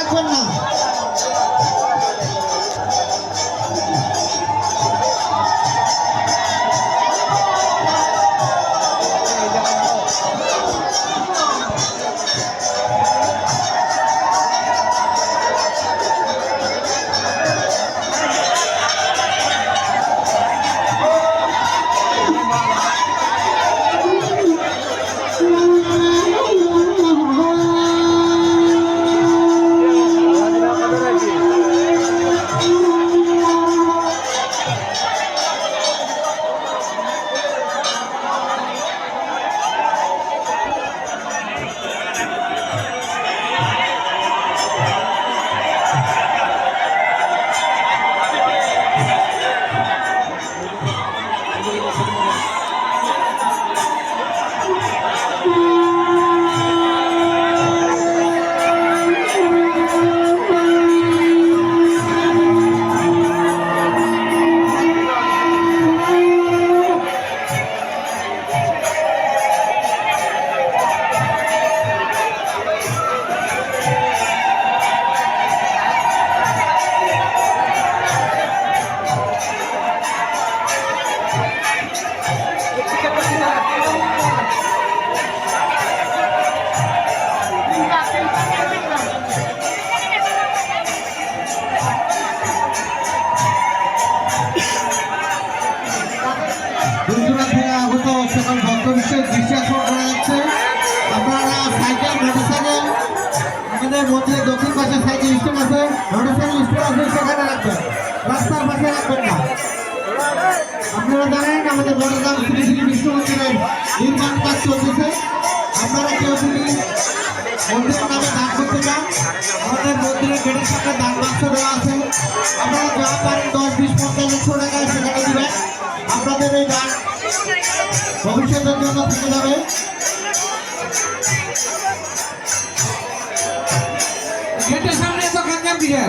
রাখবেন না। সকল ভক্তবিশেষ দৃশ্য করা যাচ্ছে। আপনারা সাইকেল মোটরসাইকেল আমাদের মধ্যে দক্ষিণ পাশে সাইকেল স্ট্যান্ড আছে, মোটরসাইকেল স্ট্যান্ড আছে, সেখানে রাখবেন, রাস্তার পাশে রাখবেন না। আপনারা জানেন আমাদের বড়দাম শ্রী শ্রী বিষ্ণু মন্দিরের নির্মাণ কাজ চলতেছে। আপনারা কেউ যদি মন্দিরের নামে দান করতে চান, আমাদের মন্দিরের গেটের সামনে দান বাক্স দেওয়া আছে। আপনারা যা পারেন 10, 20, 50, 100 টাকায় সেখানে দিবেন। আপনাদের এই দান ভবিষ্যতের জন্য থেকে যাবে। গেটের সামনে তো খান দিকে